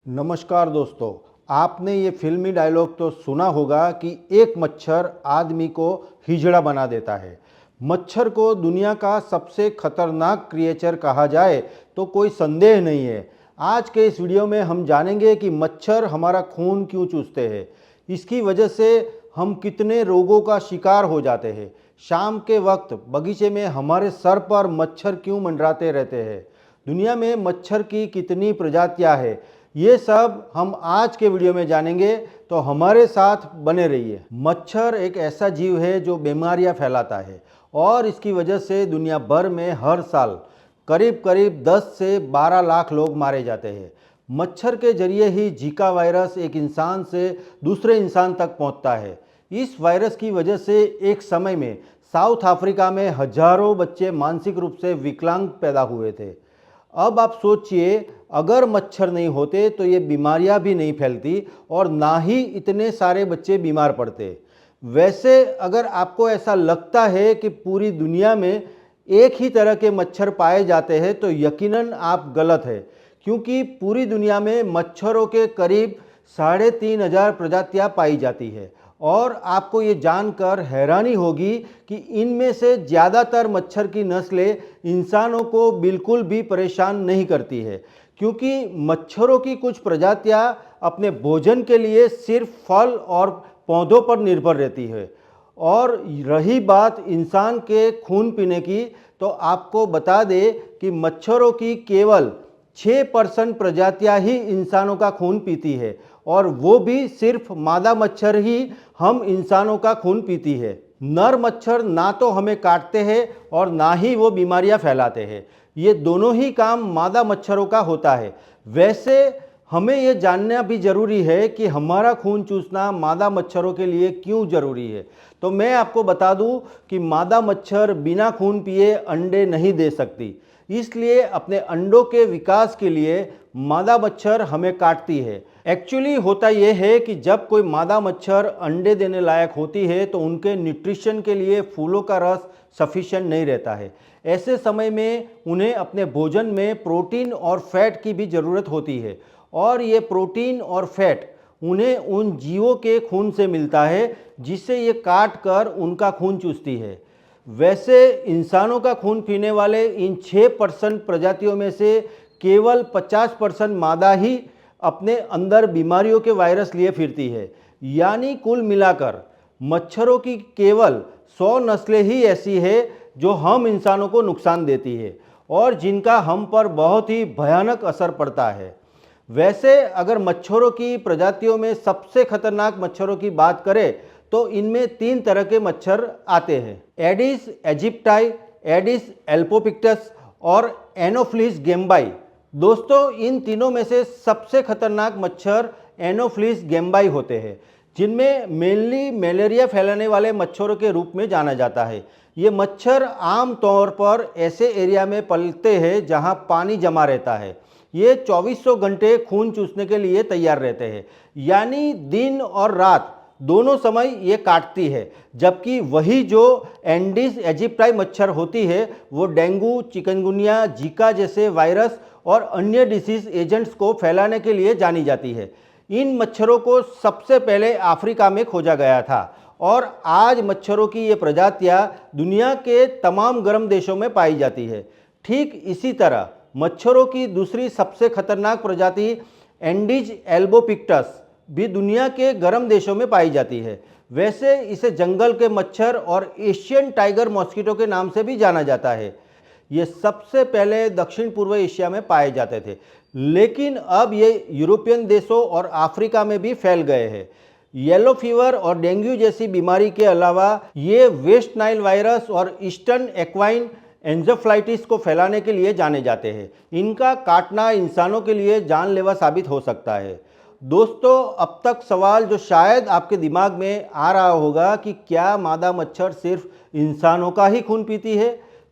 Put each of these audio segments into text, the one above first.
नमस्कार दोस्तों। आपने ये फिल्मी डायलॉग तो सुना होगा कि एक मच्छर आदमी को हिजड़ा बना देता है। मच्छर को दुनिया का सबसे खतरनाक क्रिएचर कहा जाए तो कोई संदेह नहीं है। आज के इस वीडियो में हम जानेंगे कि मच्छर हमारा खून क्यों चूसते हैं, इसकी वजह से हम कितने रोगों का शिकार हो जाते हैं, शाम के वक्त बगीचे में हमारे सर पर मच्छर क्यों मंडराते रहते हैं, दुनिया में मच्छर की कितनी प्रजातियां हैं, ये सब हम आज के वीडियो में जानेंगे। तो हमारे साथ बने रहिए। मच्छर एक ऐसा जीव है जो बीमारियां फैलाता है और इसकी वजह से दुनिया भर में हर साल करीब करीब 10 से 12 लाख लोग मारे जाते हैं। मच्छर के जरिए ही जीका वायरस एक इंसान से दूसरे इंसान तक पहुंचता है। इस वायरस की वजह से एक समय में साउथ अफ्रीका में हजारों बच्चे मानसिक रूप से विकलांग पैदा हुए थे। अब आप सोचिए, अगर मच्छर नहीं होते तो ये बीमारियां भी नहीं फैलती और ना ही इतने सारे बच्चे बीमार पड़ते। वैसे अगर आपको ऐसा लगता है कि पूरी दुनिया में एक ही तरह के मच्छर पाए जाते हैं तो यकीनन आप गलत है, क्योंकि पूरी दुनिया में मच्छरों के करीब 3,500 प्रजातियां पाई जाती है। और आपको ये जानकर हैरानी होगी कि इनमें से ज़्यादातर मच्छर की नस्लें इंसानों को बिल्कुल भी परेशान नहीं करती है, क्योंकि मच्छरों की कुछ प्रजातियां अपने भोजन के लिए सिर्फ फल और पौधों पर निर्भर रहती है। और रही बात इंसान के खून पीने की, तो आपको बता दें कि मच्छरों की केवल 6% प्रजातियां ही इंसानों का खून पीती है, और वो भी सिर्फ मादा मच्छर ही हम इंसानों का खून पीती है। नर मच्छर ना तो हमें काटते हैं और ना ही वो बीमारियां फैलाते हैं। ये दोनों ही काम मादा मच्छरों का होता है। वैसे हमें ये जानना भी जरूरी है कि हमारा खून चूसना मादा मच्छरों के लिए क्यों जरूरी है। तो मैं आपको बता दूं कि मादा मच्छर बिना खून पिए अंडे नहीं दे सकती, इसलिए अपने अंडों के विकास के लिए मादा मच्छर हमें काटती है। एक्चुअली होता यह है कि जब कोई मादा मच्छर अंडे देने लायक होती है तो उनके न्यूट्रिशन के लिए फूलों का रस सफिशिएंट नहीं रहता है। ऐसे समय में उन्हें अपने भोजन में प्रोटीन और फैट की भी ज़रूरत होती है, और ये प्रोटीन और फैट उन्हें उन जीवों के खून से मिलता है जिससे ये काट कर उनका खून चूसती है। वैसे इंसानों का खून पीने वाले इन 6% प्रजातियों में से केवल 50% मादा ही अपने अंदर बीमारियों के वायरस लिए फिरती है। यानी कुल मिलाकर मच्छरों की केवल 100 नस्लें ही ऐसी है जो हम इंसानों को नुकसान देती है और जिनका हम पर बहुत ही भयानक असर पड़ता है। वैसे अगर मच्छरों की प्रजातियों में सबसे खतरनाक मच्छरों की बात करें तो इनमें 3 तरह के मच्छर आते हैं: एडिस एजिप्टाई, एडिस एल्पोपिक्टस और एनोफ्लिस गेम्बाई। दोस्तों, इन तीनों में से सबसे खतरनाक मच्छर एनोफ्लिस गेम्बाई होते हैं, जिनमें मेनली मलेरिया फैलाने वाले मच्छरों के रूप में जाना जाता है। ये मच्छर आम तौर पर ऐसे एरिया में पलते हैं जहां पानी जमा रहता है। ये 2400 घंटे खून चूसने के लिए तैयार रहते हैं, यानी दिन और रात दोनों समय ये काटती है। जबकि वही जो एंडीज एजिप्टाई मच्छर होती है वो डेंगू, चिकनगुनिया, जीका जैसे वायरस और अन्य डिसीज एजेंट्स को फैलाने के लिए जानी जाती है। इन मच्छरों को सबसे पहले अफ्रीका में खोजा गया था और आज मच्छरों की ये प्रजातियां दुनिया के तमाम गर्म देशों में पाई जाती है। ठीक इसी तरह मच्छरों की दूसरी सबसे खतरनाक प्रजाति एंडीज एल्बोपिक्टस भी दुनिया के गर्म देशों में पाई जाती है। वैसे इसे जंगल के मच्छर और एशियन टाइगर मॉस्किटो के नाम से भी जाना जाता है। ये सबसे पहले दक्षिण पूर्व एशिया में पाए जाते थे, लेकिन अब ये यूरोपियन देशों और अफ्रीका में भी फैल गए हैं। येलो फीवर और डेंगू जैसी बीमारी के अलावा ये वेस्ट नाइल वायरस और ईस्टर्न एक्वाइन एंजेफलाइटिस को फैलाने के लिए जाने जाते हैं। इनका काटना इंसानों के लिए जानलेवा साबित हो सकता है। दोस्तों, अब तक सवाल जो शायद आपके दिमाग में आ रहा होगा कि क्या मादा मच्छर सिर्फ इंसानों का ही खून पीती है,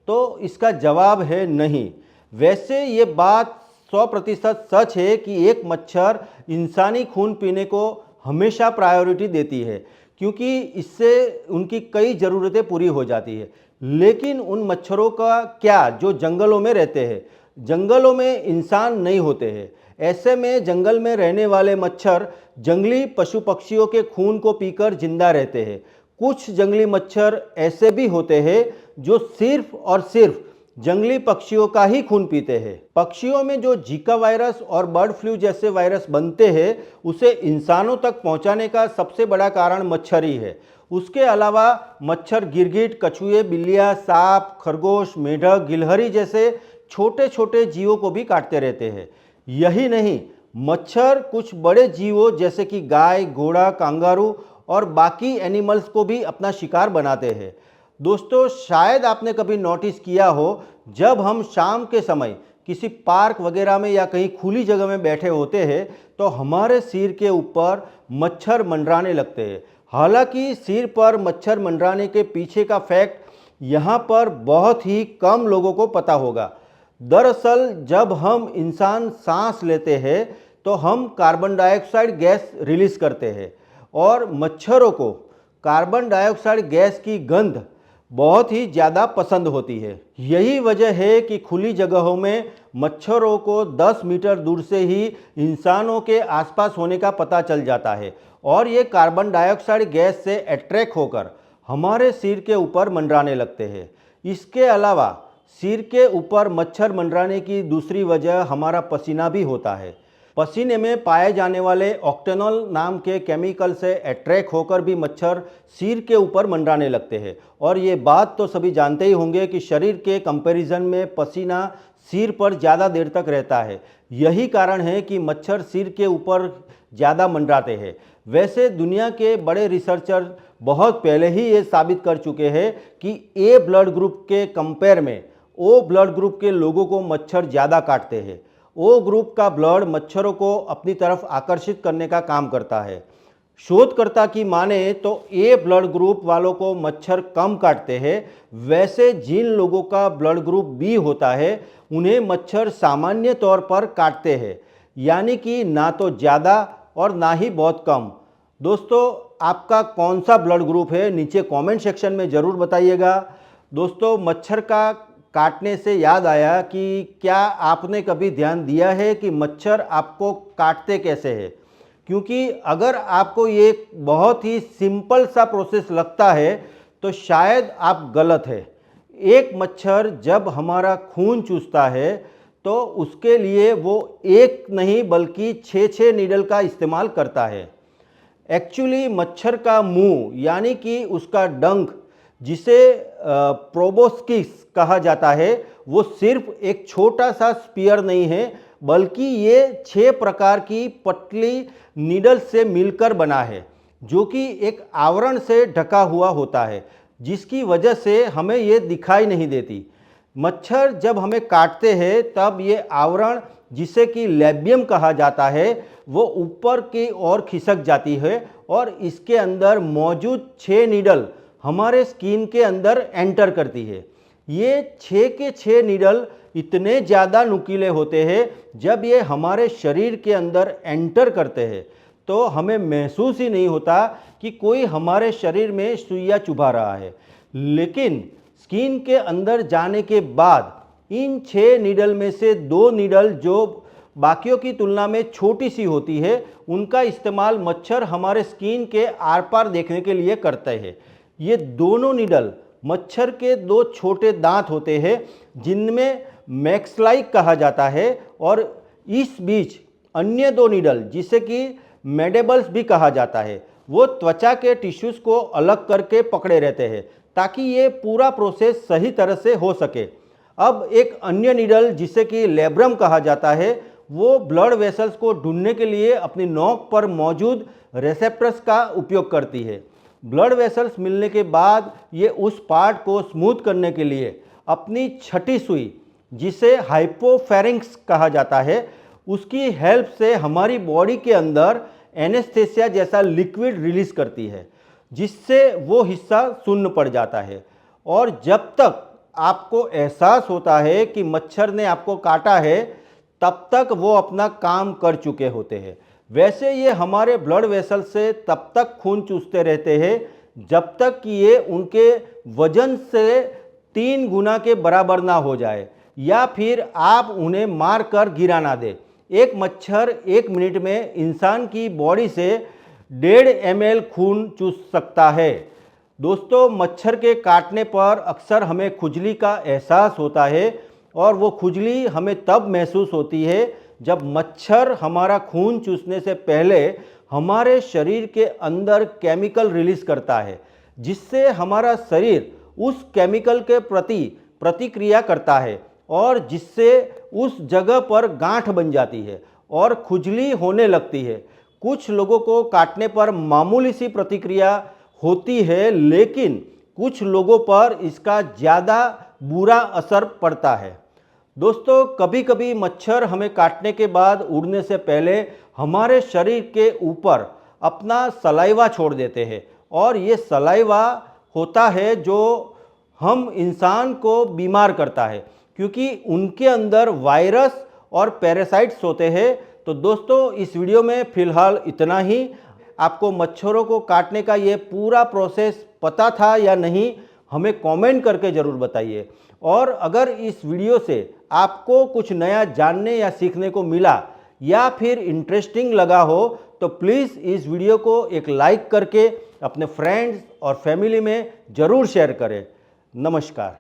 तो इसका जवाब है नहीं। वैसे ये बात 100% सच है कि एक मच्छर इंसानी खून पीने को हमेशा प्रायोरिटी देती है, क्योंकि इससे उनकी कई ज़रूरतें पूरी हो जाती है। लेकिन उन मच्छरों का क्या जो जंगलों में रहते हैं? जंगलों में इंसान नहीं होते हैं। ऐसे में जंगल में रहने वाले मच्छर जंगली पशु पक्षियों के खून को पीकर जिंदा रहते हैं। कुछ जंगली मच्छर ऐसे भी होते हैं जो सिर्फ और सिर्फ जंगली पक्षियों का ही खून पीते हैं। पक्षियों में जो जीका वायरस और बर्ड फ्लू जैसे वायरस बनते हैं, उसे इंसानों तक पहुंचाने का सबसे बड़ा कारण मच्छर ही है। उसके अलावा मच्छर गिरगिट, कछुए, बिल्लियाँ, सांप, खरगोश, मेढक, गिलहरी जैसे छोटे छोटे जीवों को भी काटते रहते हैं। यही नहीं, मच्छर कुछ बड़े जीवों जैसे कि गाय, घोड़ा, कांगारू और बाकी एनिमल्स को भी अपना शिकार बनाते हैं। दोस्तों, शायद आपने कभी नोटिस किया हो, जब हम शाम के समय किसी पार्क वगैरह में या कहीं खुली जगह में बैठे होते हैं तो हमारे सिर के ऊपर मच्छर मंडराने लगते हैं। हालांकि सिर पर मच्छर मंडराने के पीछे का फैक्ट यहाँ पर बहुत ही कम लोगों को पता होगा। दरअसल जब हम इंसान सांस लेते हैं तो हम कार्बन डाइऑक्साइड गैस रिलीज करते हैं और मच्छरों को कार्बन डाइऑक्साइड गैस की गंध बहुत ही ज़्यादा पसंद होती है। यही वजह है कि खुली जगहों में मच्छरों को 10 मीटर दूर से ही इंसानों के आसपास होने का पता चल जाता है और ये कार्बन डाइऑक्साइड गैस से अट्रैक्ट होकर हमारे सिर के ऊपर मंडराने लगते हैं। इसके अलावा सिर के ऊपर मच्छर मंडराने की दूसरी वजह हमारा पसीना भी होता है। पसीने में पाए जाने वाले ऑक्टेनॉल नाम के केमिकल से अट्रैक्ट होकर भी मच्छर सिर के ऊपर मंडराने लगते हैं। और ये बात तो सभी जानते ही होंगे कि शरीर के कंपैरिजन में पसीना सिर पर ज़्यादा देर तक रहता है। यही कारण है कि मच्छर सिर के ऊपर ज़्यादा मंडराते हैं। वैसे दुनिया के बड़े रिसर्चर बहुत पहले ही ये साबित कर चुके हैं कि ए ब्लड ग्रुप के कंपेयर में ओ ब्लड ग्रुप के लोगों को मच्छर ज़्यादा काटते हैं। ओ ग्रुप का ब्लड मच्छरों को अपनी तरफ आकर्षित करने का काम करता है। शोधकर्ता की माने तो ए ब्लड ग्रुप वालों को मच्छर कम काटते हैं। वैसे जिन लोगों का ब्लड ग्रुप बी होता है उन्हें मच्छर सामान्य तौर पर काटते हैं, यानी कि ना तो ज़्यादा और ना ही बहुत कम। दोस्तों, आपका कौन सा ब्लड ग्रुप है, नीचे कमेंट सेक्शन में ज़रूर बताइएगा। दोस्तों, मच्छर का काटने से याद आया कि क्या आपने कभी ध्यान दिया है कि मच्छर आपको काटते कैसे हैं? क्योंकि अगर आपको ये बहुत ही सिंपल सा प्रोसेस लगता है तो शायद आप गलत है। एक मच्छर जब हमारा खून चूसता है तो उसके लिए वो एक नहीं बल्कि 6 नीडल का इस्तेमाल करता है। एक्चुअली मच्छर का मुंह यानी कि उसका डंक, जिसे प्रोबोस्किस कहा जाता है, वो सिर्फ एक छोटा सा स्पीयर नहीं है बल्कि ये 6 प्रकार की पतली नीडल से मिलकर बना है, जो कि एक आवरण से ढका हुआ होता है, जिसकी वजह से हमें ये दिखाई नहीं देती। मच्छर जब हमें काटते हैं तब ये आवरण, जिसे कि लेबियम कहा जाता है, वो ऊपर की ओर खिसक जाती है और इसके अंदर मौजूद 6 नीडल हमारे स्किन के अंदर एंटर करती है। ये 6 के 6 नीडल इतने ज़्यादा नुकीले होते हैं, जब ये हमारे शरीर के अंदर एंटर करते हैं तो हमें महसूस ही नहीं होता कि कोई हमारे शरीर में सुइयां चुभा रहा है। लेकिन स्किन के अंदर जाने के बाद इन 6 नीडल में से 2 नीडल, जो बाकियों की तुलना में छोटी सी होती है, उनका इस्तेमाल मच्छर हमारे स्किन के आर पार देखने के लिए करते हैं। ये दोनों नीडल मच्छर के 2 छोटे दांत होते हैं, जिनमें मैक्सलाई कहा जाता है, और इस बीच अन्य 2 नीडल, जिसे कि मैडेबल्स भी कहा जाता है, वो त्वचा के टिश्यूज को अलग करके पकड़े रहते हैं ताकि ये पूरा प्रोसेस सही तरह से हो सके। अब एक अन्य नीडल, जिसे कि लेब्रम कहा जाता है, वो ब्लड वेसल्स को ढूंढने के लिए अपनी नोक पर मौजूद रिसेप्टर्स का उपयोग करती है। ब्लड वेसल्स मिलने के बाद ये उस पार्ट को स्मूथ करने के लिए अपनी छठी सुई, जिसे हाइपोफेरिंक्स कहा जाता है, उसकी हेल्प से हमारी बॉडी के अंदर एनेस्थेसिया जैसा लिक्विड रिलीज करती है, जिससे वो हिस्सा शून्य पड़ जाता है। और जब तक आपको एहसास होता है कि मच्छर ने आपको काटा है, तब तक वो अपना काम कर चुके होते हैं। वैसे ये हमारे ब्लड वेसल से तब तक खून चूसते रहते हैं जब तक कि ये उनके वजन से 3 गुना के बराबर ना हो जाए, या फिर आप उन्हें मार कर गिरा ना दे। एक मच्छर 1 मिनट में इंसान की बॉडी से 1.5 ml खून चूस सकता है। दोस्तों, मच्छर के काटने पर अक्सर हमें खुजली का एहसास होता है और वो खुजली हमें तब महसूस होती है जब मच्छर हमारा खून चूसने से पहले हमारे शरीर के अंदर केमिकल रिलीज करता है, जिससे हमारा शरीर उस केमिकल के प्रति प्रतिक्रिया करता है और जिससे उस जगह पर गांठ बन जाती है और खुजली होने लगती है। कुछ लोगों को काटने पर मामूली सी प्रतिक्रिया होती है, लेकिन कुछ लोगों पर इसका ज़्यादा बुरा असर पड़ता है। दोस्तों, कभी कभी मच्छर हमें काटने के बाद उड़ने से पहले हमारे शरीर के ऊपर अपना सलाइवा छोड़ देते हैं और ये सलाइवा होता है जो हम इंसान को बीमार करता है, क्योंकि उनके अंदर वायरस और पैरासाइट्स होते हैं। तो दोस्तों, इस वीडियो में फ़िलहाल इतना ही। आपको मच्छरों को काटने का ये पूरा प्रोसेस पता था या नहीं, हमें कमेंट करके ज़रूर बताइए। और अगर इस वीडियो से आपको कुछ नया जानने या सीखने को मिला या फिर इंटरेस्टिंग लगा हो तो प्लीज़ इस वीडियो को एक लाइक करके अपने फ्रेंड्स और फैमिली में ज़रूर शेयर करें। नमस्कार।